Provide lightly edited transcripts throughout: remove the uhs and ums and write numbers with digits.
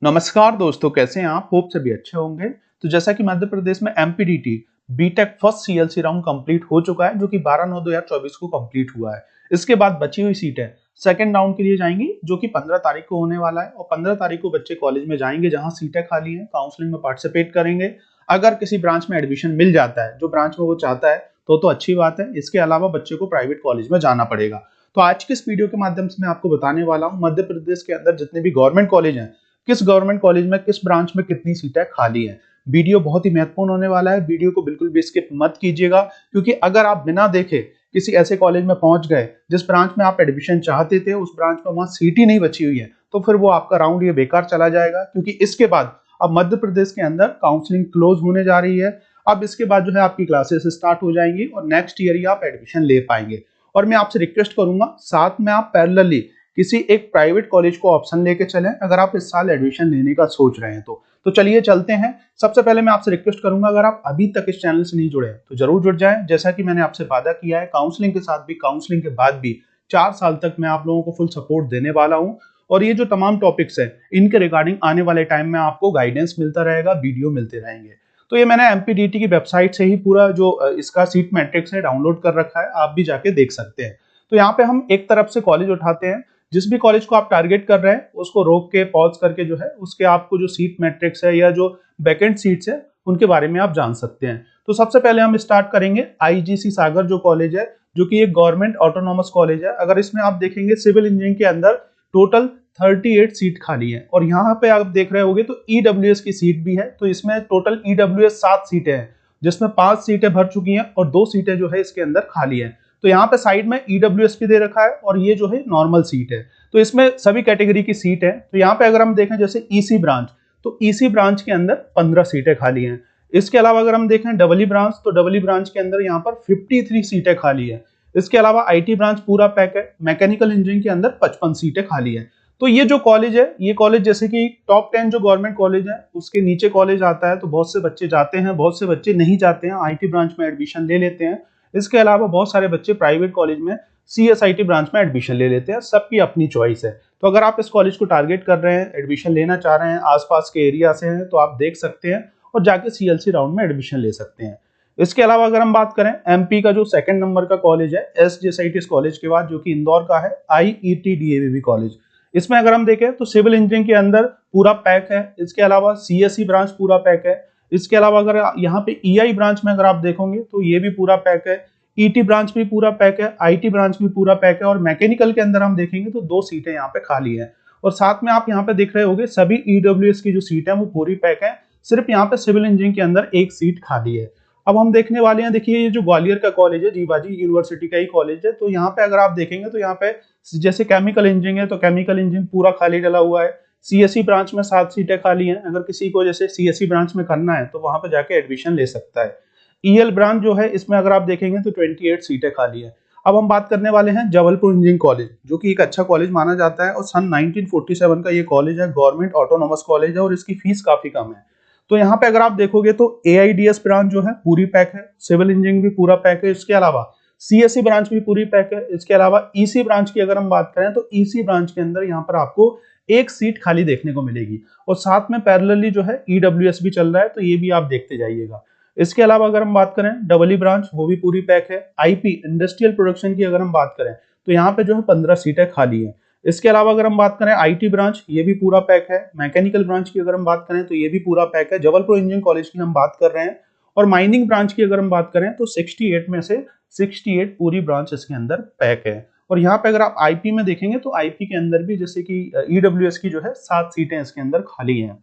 नमस्कार दोस्तों, कैसे हैं आप? होप सभी अच्छे होंगे। तो जैसा कि मध्य प्रदेश में MPDT BTech first CLC round complete हो चुका है, जो कि 12/9/2024 को कंप्लीट हुआ है। इसके बाद बची हुई सीटें सेकंड राउंड के लिए जाएंगी, जो कि 15 तारीख को होने वाला है। और 15 तारीख को बच्चे कॉलेज में जाएंगे जहां सीटें खाली हैं, काउंसलिंग में पार्टिसिपेट करेंगे। अगर किसी ब्रांच में एडमिशन मिल जाता है, जो ब्रांच में वो चाहता है, तो अच्छी बात है। इसके अलावा बच्चे को प्राइवेट कॉलेज में जाना पड़ेगा। तो आज की इस वीडियो के माध्यम से मैं आपको बताने वाला हूँ मध्य प्रदेश के अंदर जितने भी गवर्नमेंट कॉलेज हैं, किस गवर्नमेंट कॉलेज में किस ब्रांच में कितनी सीटें खाली हैं। वीडियो बहुत ही महत्वपूर्ण होने वाला है। वीडियो को बिल्कुल भी स्किप मत कीजिएगा, क्योंकि अगर आप बिना देखे किसी ऐसे कॉलेज में पहुंच गए जिस ब्रांच में आप एडमिशन चाहते थे, उस ब्रांच में वहां सीट ही नहीं बची हुई है, तो फिर वो आपका राउंड ये बेकार चला जाएगा। क्योंकि इसके बाद अब मध्य प्रदेश के अंदर काउंसलिंग क्लोज होने जा रही है। अब इसके बाद जो है आपकी क्लासेस स्टार्ट हो जाएंगी और नेक्स्ट ईयर ही आप एडमिशन ले पाएंगे। और मैं आपसे रिक्वेस्ट करूंगा, साथ में आप पैरेलली किसी एक प्राइवेट कॉलेज को ऑप्शन लेके चलें, अगर आप इस साल एडमिशन लेने का सोच रहे हैं तो चलिए चलते हैं। सबसे पहले मैं आपसे रिक्वेस्ट करूंगा, अगर आप अभी तक इस चैनल से नहीं जुड़े हैं तो जरूर जुड़ जाएं। जैसा कि मैंने आपसे वादा किया है, काउंसलिंग के साथ भी, काउंसलिंग के बाद भी 4 साल तक मैं आप लोगों को फुल सपोर्ट देने वाला हूं। और ये जो तमाम टॉपिक्स हैं, इनके रिगार्डिंग आने वाले टाइम में आपको गाइडेंस मिलता रहेगा, वीडियो मिलते रहेंगे। तो ये मैंने एमपीडीटी की वेबसाइट से ही पूरा जो इसका सीट मैट्रिक्स है डाउनलोड कर रखा है, आप भी जाके देख सकते हैं। तो यहाँ पे हम एक तरफ से कॉलेज उठाते हैं, जिस भी कॉलेज को आप टारगेट कर रहे हैं उसको रोक के पॉज करके जो है उसके आपको जो सीट मैट्रिक्स है या जो वैकेंट सीट्स है उनके बारे में आप जान सकते हैं। तो सबसे पहले हम स्टार्ट करेंगे आईजीसी सागर जो कॉलेज है, जो कि एक गवर्नमेंट ऑटोनॉमस कॉलेज है। अगर इसमें आप देखेंगे सिविल इंजीनियरिंग के अंदर टोटल 38 सीट खाली है। और यहाँ पे आप देख रहे होंगे तो ईडब्ल्यूएस की सीट भी है। तो इसमें टोटल ईडब्ल्यूएस 7 सीटें हैं, जिसमें 5 सीटें भर चुकी हैं और 2 सीटें जो है इसके अंदर खाली है। तो यहाँ पे साइड में ईडब्ल्यूएस भी दे रखा है और ये जो है नॉर्मल सीट है। तो इसमें सभी कैटेगरी की सीट है। तो यहाँ पे अगर हम देखें जैसे ईसी ब्रांच, तो ईसी ब्रांच के अंदर 15 सीटें खाली हैं। इसके अलावा अगर हम देखें डबली ब्रांच, तो डबली ब्रांच के अंदर यहाँ पर 53 सीटें खाली है। इसके अलावा आईटी ब्रांच पूरा पैक है। मैकेनिकल इंजीनियरिंग के अंदर 55 सीटें खाली है। तो ये जो कॉलेज है, ये कॉलेज जैसे कि टॉप 10 जो गवर्नमेंट कॉलेज है उसके नीचे कॉलेज आता है। तो बहुत से बच्चे जाते हैं, बहुत से बच्चे नहीं जाते हैं, आईटी ब्रांच में एडमिशन ले लेते हैं। इसके अलावा बहुत सारे बच्चे प्राइवेट कॉलेज में सीएसआईटी ब्रांच में एडमिशन ले लेते हैं। सबकी अपनी चॉइस है। तो अगर आप इस कॉलेज को टारगेट कर रहे हैं, एडमिशन लेना चाह रहे हैं, आसपास के एरिया से हैं, तो आप देख सकते हैं और जाके सीएलसी राउंड में एडमिशन ले सकते हैं। इसके अलावा अगर हम बात करें एमपी का जो सेकंड नंबर का कॉलेज है एसजेएसआईटी कॉलेज के बाद, जो कि इंदौर का है, आईईटीडीएवीवी कॉलेज। इसमें अगर हम देखें तो सिविल इंजीनियरिंग के अंदर पूरा पैक है। इसके अलावा सीएससी ब्रांच पूरा पैक है। इसके अलावा अगर यहाँ पे ईआई ब्रांच में अगर आप देखोगे तो ये भी पूरा पैक है। ईटी ब्रांच भी पूरा पैक है, आईटी ब्रांच भी पूरा पैक है। और मैकेनिकल के अंदर हम देखेंगे तो 2 सीटें यहाँ पे खाली है। और साथ में आप यहाँ पे देख रहे होंगे सभी ईडब्ल्यूएस की जो सीट है वो पूरी पैक है। सिर्फ यहाँ पे सिविल इंजीनियरिंग के अंदर 1 सीट खाली है। अब हम देखने वाले हैं, देखिए ये जो ग्वालियर का कॉलेज है, जीवाजी यूनिवर्सिटी का ही कॉलेज है। तो यहाँ पे अगर आप देखेंगे तो यहाँ पे जैसे केमिकल इंजीनियरिंग है, तो केमिकल इंजीनियरिंग पूरा खाली डला हुआ है। सीएससी ब्रांच में 7 सीटें खाली हैं। अगर किसी को जैसे सीएससी ब्रांच में करना है तो वहां पे जाके एडमिशन ले सकता है। ईएल ब्रांच जो है, इसमें अगर आप देखेंगे तो 28 सीटें खाली है। अब हम बात करने वाले हैं जबलपुर इंजीनियरिंग कॉलेज, जो कि एक अच्छा कॉलेज माना जाता है और सन 1947 का ये कॉलेज है, गवर्नमेंट ऑटोनॉमस कॉलेज है और इसकी फीस काफी कम है। तो यहाँ पे अगर आप देखोगे तो एआईडीएस ब्रांच जो है पूरी पैक है, सिविल इंजीनियरिंग भी पूरा पैक है। इसके अलावा सीएससी ब्रांच भी पूरी पैक है। इसके अलावा ईसी ब्रांच की अगर हम बात करें तो ईसी ब्रांच के अंदर यहाँ पर आपको 1 सीट खाली देखने को मिलेगी। और साथ में पैरेलली जो है ईडब्ल्यूएस भी चल रहा है, तो ये भी आप देखते जाइएगा। इसके अलावा अगर हम बात करें डबली ब्रांच, वो भी पूरी पैक है। आईपी इंडस्ट्रियल प्रोडक्शन की अगर हम बात करें तो यहाँ पे जो है 15 सीटें खाली है। इसके अलावा अगर हम बात करें आईटी ब्रांच, ये भी पूरा पैक है। मैकेनिकल ब्रांच की अगर हम बात करें तो ये भी पूरा पैक है। जबलपुर इंजीनियरिंग कॉलेज की हम बात कर रहे हैं। और माइनिंग ब्रांच की अगर हम बात करें तो 68 में से 68 पूरी ब्रांच इसके अंदर पैक है। और यहाँ पे अगर आप आईपी में देखेंगे तो आईपी के अंदर भी जैसे कि ईडब्ल्यूएस की जो है 7 सीटें इसके अंदर खाली हैं।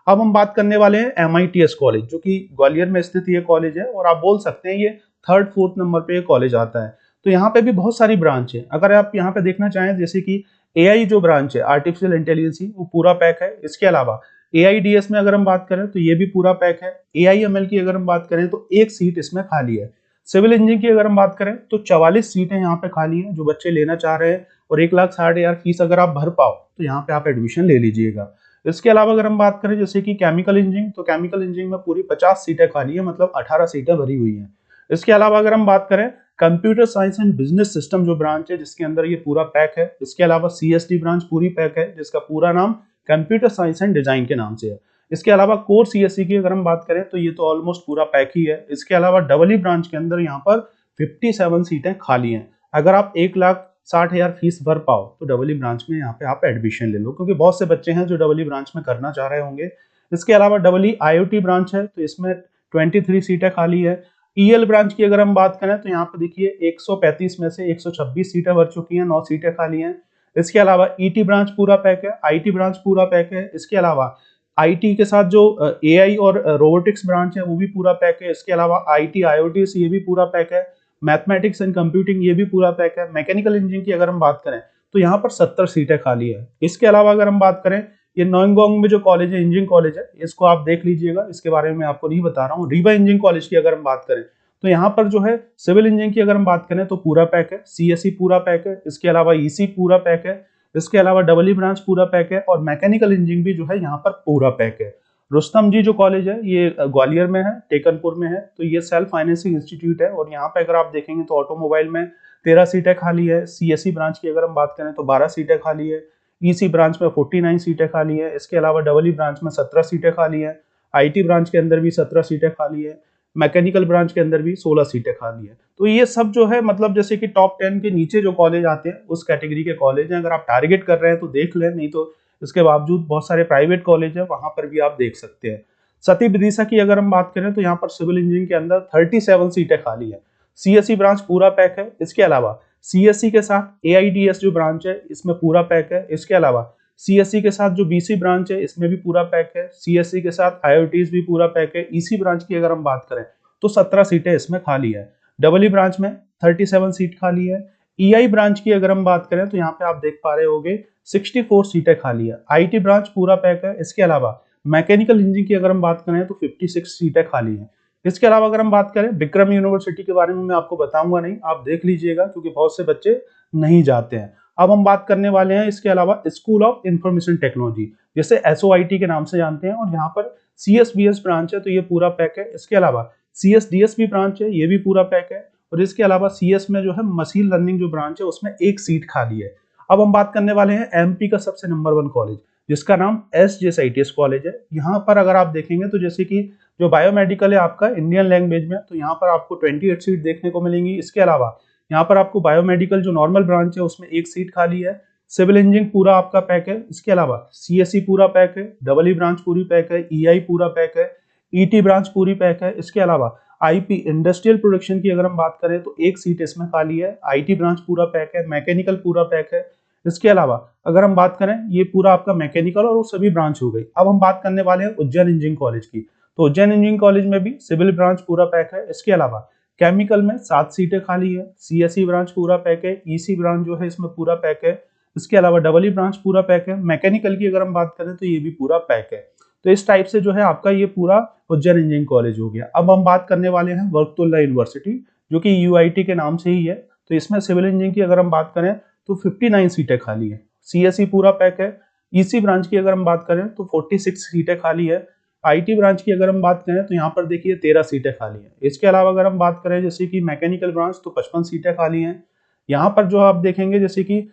अब हम बात करने वाले हैं एमआईटीएस कॉलेज, जो कि ग्वालियर में स्थित ये कॉलेज है और आप बोल सकते हैं ये 3rd 4th नंबर पे ये कॉलेज आता है। तो यहाँ पे भी बहुत सारी ब्रांच है। अगर आप यहाँ पे देखना चाहें जैसे कि एआई जो ब्रांच है, आर्टिफिशियल इंटेलिजेंस, वो पूरा पैक है। इसके अलावा एआईडीएस में अगर हम बात करें तो ये भी पूरा पैक है। एआईएमएल की अगर हम बात करें तो 1 सीट इसमें खाली है। सिविल इंजीनियरिंग की अगर हम बात करें तो 44 सीटें यहाँ पे खाली हैं। जो बच्चे लेना चाह रहे हैं और 1,60,000 फीस अगर आप भर पाओ तो यहाँ पे आप एडमिशन ले लीजिएगा। इसके अलावा अगर हम बात करें जैसे कि केमिकल इंजीनियरिंग, तो केमिकल इंजीनियरिंग में पूरी 50 सीटें खाली है, मतलब 18 सीटें भरी हुई हैं। इसके अलावा अगर हम बात करें computer science and business system जो ब्रांच है, जिसके अंदर ये पूरा पैक है। इसके अलावा सीएसटी ब्रांच पूरी पैक है, जिसका पूरा नाम कंप्यूटर साइंस एंड डिजाइन के नाम से है। इसके अलावा कोर सीएससी की अगर हम बात करें तो ये तो ऑलमोस्ट पूरा पैक ही है। इसके अलावा डबल ई ब्रांच के अंदर यहाँ पर 57 सीटें खाली हैं। अगर आप 1,60,000 फीस भर पाओ तो डबल ई ब्रांच में यहाँ पे आप एडमिशन ले लो, क्योंकि बहुत से बच्चे हैं जो डबल ई ब्रांच में करना चाह रहे होंगे। इसके अलावा डबल ई आईओटी ब्रांच है तो इसमें 23 सीटें खाली है। ईएल ब्रांच की अगर हम बात करें तो यहाँ पे देखिए 135 में से 126 सीटें भर चुकी हैं, 9 सीटें खाली हैं। इसके अलावा ईटी ब्रांच पूरा पैक है, आईटी ब्रांच पूरा पैक है। इसके अलावा आईटी के साथ जो एआई और रोबोटिक्स ब्रांच है वो भी पूरा पैक है। इसके अलावा आईटी आईओटी ये भी पूरा पैक है। मैथमेटिक्स एंड कंप्यूटिंग ये भी पूरा पैक है। मैकेनिकल इंजीनियरिंग की अगर हम बात करें तो यहाँ पर 70 सीटें खाली है। इसके अलावा अगर हम बात करें ये नोंगोंग में जो कॉलेज है, इंजीनियरिंग कॉलेज है, इसको आप देख लीजिएगा, इसके बारे में आपको नहीं बता रहा हूँ। रीवा इंजीनियरिंग कॉलेज की अगर हम बात करें तो यहाँ पर जो है सिविल इंजीनियरिंग की अगर हम बात करें तो पूरा पैक है। सीएससी पूरा पैक है। इसके अलावा ईसी पूरा पैक है। इसके अलावा डबल ई ब्रांच पूरा पैक है और मैकेनिकल इंजीनियरिंग भी जो है यहाँ पर पूरा पैक है। रुस्तम जी जो कॉलेज है ये ग्वालियर में है, टेकनपुर में है, तो ये सेल्फ फाइनेंसिंग इंस्टीट्यूट है और यहाँ पे अगर आप देखेंगे तो ऑटोमोबाइल में 13 सीटें खाली है। सीएससी ब्रांच की अगर हम बात करें तो 12 सीटें खाली है। ईसी ब्रांच में 49 सीटें खाली है। इसके अलावा डबल ई ब्रांच में 17 सीटें खाली है। आईटी ब्रांच के अंदर भी 17 सीटें खाली है। मैकेनिकल ब्रांच के अंदर भी 16 सीटें खाली है। तो ये सब जो है मतलब जैसे कि टॉप 10 के नीचे जो कॉलेज आते हैं उस कैटेगरी के कॉलेज हैं। अगर आप टारगेट कर रहे हैं तो देख लें, नहीं तो इसके बावजूद बहुत सारे प्राइवेट कॉलेज है, वहां पर भी आप देख सकते हैं। सती विदिशा की अगर हम बात करें तो यहाँ पर सिविल इंजीनियरिंग के अंदर 37 सीटें खाली है। सीएससी ब्रांच पूरा पैक है। इसके अलावा सीएससी के साथ एआईडीएस जो ब्रांच है इसमें पूरा पैक है। इसके अलावा सीएससी के साथ जो बीसी ब्रांच है इसमें भी पूरा पैक है। सीएससी के साथ आईओटीज भी पूरा पैक है। ईसी ब्रांच की अगर हम बात करें तो 17 सीटें इसमें खाली है। डबल ई ब्रांच में 37 सीट खाली है। ईआई ब्रांच की अगर हम बात करें तो यहाँ पे आप देख पा रहे होंगे 64 सीटें खाली है। आईटी ब्रांच पूरा पैक है। इसके अलावा मैकेनिकल इंजीनियरिंग की अगर हम बात करें तो 56 सीटें खाली हैं। इसके अलावा अगर हम बात करें विक्रम यूनिवर्सिटी के बारे में मैं आपको बताऊंगा नहीं, आप देख लीजिएगा क्योंकि बहुत से बच्चे नहीं जाते हैं। अब हम बात करने वाले हैं इसके अलावा स्कूल ऑफ इंफॉर्मेशन टेक्नोलॉजी, जिसे एसओआईटी के नाम से जानते हैं, और यहाँ पर सीएसबीएस ब्रांच है तो ये पूरा पैक है। इसके अलावा सीएसडीएस भी ब्रांच है, ये भी पूरा पैक है। और इसके अलावा सीएस में जो है मशीन लर्निंग जो ब्रांच है उसमें 1 सीट खाली है। अब हम बात करने वाले हैं एमपी का सबसे नंबर 1 कॉलेज जिसका नाम एसजेएसआईटीएस कॉलेज है। यहाँ पर अगर आप देखेंगे तो जैसे कि जो बायोमेडिकल है आपका इंडियन लैंग्वेज में, तो यहाँ पर आपको 28 सीट देखने को मिलेंगी। इसके अलावा यहाँ पर आपको बायोमेडिकल जो नॉर्मल ब्रांच है उसमें 1 सीट खाली है। सिविल इंजीनियरिंग पूरा आपका पैक है। इसके अलावा सीएससी पूरा पैक है। डबल ई ब्रांच पूरी पैक है। ईआई पूरा पैक है। ईटी ब्रांच पूरी पैक है। इसके अलावा आईपी इंडस्ट्रियल प्रोडक्शन की अगर हम बात करें तो 1 सीट इसमें खाली है। आईटी ब्रांच पूरा पैक है। मैकेनिकल पूरा पैक है। इसके अलावा अगर हम बात करें ये पूरा आपका मैकेनिकल और वो सभी ब्रांच हो गई। अब हम बात करने वाले हैं उज्जैन इंजीनियरिंग कॉलेज की, तो उज्जैन इंजीनियरिंग कॉलेज में भी सिविल ब्रांच पूरा पैक है। इसके अलावा केमिकल में 7 सीटें खाली है। सीएससी ब्रांच पूरा पैक है। ईसी ब्रांच जो है इसमें पूरा पैक है। इसके अलावा डबल ई ब्रांच पूरा पैक है। मैकेनिकल की अगर हम बात करें तो ये भी पूरा पैक है। तो इस टाइप से जो है आपका ये पूरा उज्जैन इंजीनियरिंग कॉलेज हो गया। अब हम बात करने वाले हैं बरकतुल्लाह यूनिवर्सिटी जो कि यूआईटी के नाम से ही है। तो इसमें सिविल इंजीनियरिंग की अगर हम बात करें तो 59 सीटें खाली है। सीएससी पूरा पैक है। ईसी ब्रांच की अगर हम बात करें तो 46 सीटें खाली है। आईटी ब्रांच की अगर हम बात करें तो यहाँ पर देखिए 13 सीटें खाली है। इसके अलावा अगर हम बात करें जैसे कि मैकेनिकल ब्रांच तो 55 सीटें खाली हैं। यहाँ पर जो आप देखेंगे जैसे कि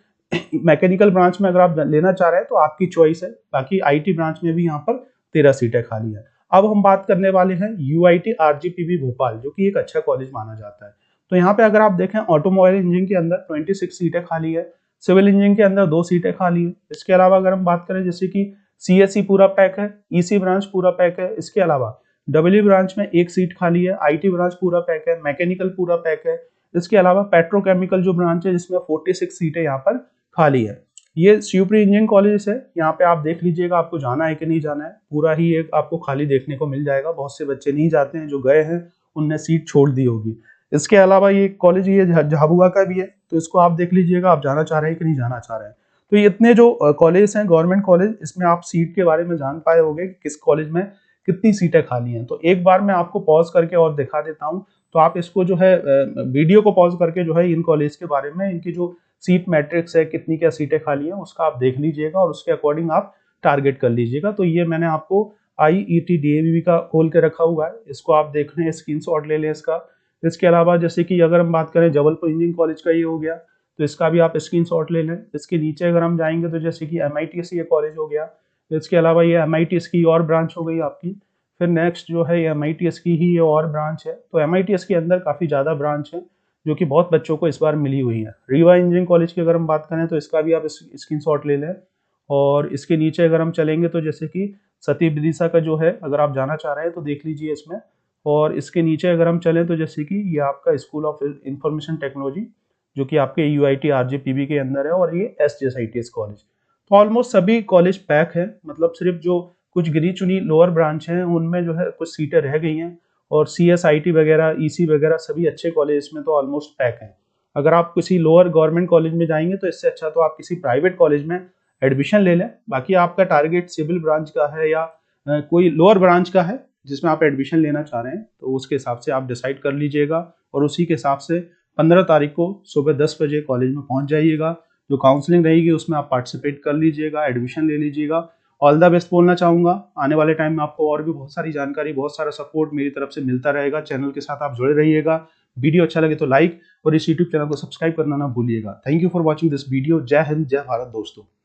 मैकेनिकल ब्रांच में अगर आप लेना चाह रहे हैं तो आपकी चॉइस है, बाकी आईटी ब्रांच में भी यहाँ पर 13 सीटें खाली है। अब हम बात करने वाले हैं यूआईटी आरजीपीवी भोपाल जो कि एक अच्छा कॉलेज माना जाता है। तो यहाँ पे अगर आप देखें ऑटोमोबाइल इंजीनियरिंग के अंदर 26 सीटें खाली है। सिविल इंजीनियरिंग के अंदर 2 सीटें खाली है। इसके अलावा अगर हम बात करें जैसे कि सीएससी पूरा पैक है। ईसी ब्रांच पूरा पैक है। इसके अलावा डब्ल्यू ब्रांच में 1 सीट खाली है। आईटी ब्रांच पूरा पैक है। मैकेनिकल पूरा पैक है। इसके अलावा पेट्रोकेमिकल जो ब्रांच है जिसमें 46 सीटें यहाँ पर खाली है। ये शिवपुरी इंजीनियरिंग कॉलेज है। यहाँ पे आप देख लीजिएगा आपको जाना है कि नहीं जाना है, पूरा ही एक आपको खाली देखने को मिल जाएगा। बहुत से बच्चे नहीं जाते हैं, जो गए हैं उनने सीट छोड़ दी होगी। इसके अलावा ये कॉलेज ये झाबुआ का भी है, तो इसको आप देख लीजिएगा आप जाना चाह रहे हैं कि नहीं जाना चाह रहे हैं। तो ये इतने जो कॉलेज हैं गवर्नमेंट कॉलेज, इसमें आप सीट के बारे में जान पाए होंगे कि किस कॉलेज में कितनी सीटें खाली हैं। तो एक बार मैं आपको पॉज करके और दिखा देता हूँ, तो आप इसको जो है वीडियो को पॉज करके जो है इन कॉलेज के बारे में, इनकी जो सीट मैट्रिक्स है, कितनी क्या सीटें खाली हैं, उसका आप देख लीजिएगा और उसके अकॉर्डिंग आप टारगेट कर लीजिएगा। तो ये मैंने आपको IET DAVV का खोल के रखा हुआ है, इसको आप देख लें, स्क्रीनशॉट ले लें इसका। इसके अलावा जैसे कि अगर हम बात करें जबलपुर इंजीनियरिंग कॉलेज का ये हो गया, तो इसका भी आप स्क्रीनशॉट ले लें। इसके नीचे अगर हम जाएंगे तो जैसे कि MITS ये कॉलेज हो गया। इसके अलावा ये MITS की और ब्रांच हो गई आपकी। फिर नेक्स्ट जो है ये MITS की ही ये और ब्रांच है। तो MITS के अंदर काफ़ी ज़्यादा ब्रांच है जो कि बहुत बच्चों को इस बार मिली हुई है। रीवा इंजीनियरिंग कॉलेज की अगर हम बात करें तो इसका भी आप स्क्रीनशॉट ले लें। और इसके नीचे अगर हम चलेंगे तो जैसे कि सती विदिशा का जो है, अगर आप जाना चाह रहे हैं तो देख लीजिए इसमें। और इसके नीचे अगर हम चलें तो जैसे कि ये आपका स्कूल ऑफ इंफॉर्मेशन टेक्नोलॉजी जो कि आपके UIT RJPB के अंदर है, और ये SJSITS कॉलेज। तो ऑलमोस्ट सभी कॉलेज पैक है, मतलब सिर्फ जो कुछ गिनी चुनी लोअर ब्रांच हैं उनमें जो है कुछ सीटें रह गई हैं। और CSIT वगैरह, EC वगैरह सभी अच्छे कॉलेज में तो ऑलमोस्ट पैक हैं। अगर आप किसी लोअर गवर्नमेंट कॉलेज में जाएंगे तो इससे अच्छा तो आप किसी प्राइवेट कॉलेज में एडमिशन ले लें। बाकी आपका टारगेट सिविल ब्रांच का है या कोई लोअर ब्रांच का है जिसमें आप एडमिशन लेना चाह रहे हैं, तो उसके हिसाब से आप डिसाइड कर लीजिएगा। और उसी के हिसाब से 15 तारीख को सुबह 10 बजे कॉलेज में पहुंच जाइएगा। जो काउंसलिंग रहेगी उसमें आप पार्टिसिपेट कर लीजिएगा, एडमिशन ले लीजिएगा। ऑल द बेस्ट बोलना चाहूँगा। आने वाले टाइम में आपको और भी बहुत सारी जानकारी, बहुत सारा सपोर्ट मेरी तरफ से मिलता रहेगा। चैनल के साथ आप जुड़े रहिएगा। वीडियो अच्छा लगे तो लाइक और इस यूट्यूब चैनल को सब्सक्राइब करना ना भूलिएगा। Thank you for watching this video. जय हिंद, जय भारत दोस्तों।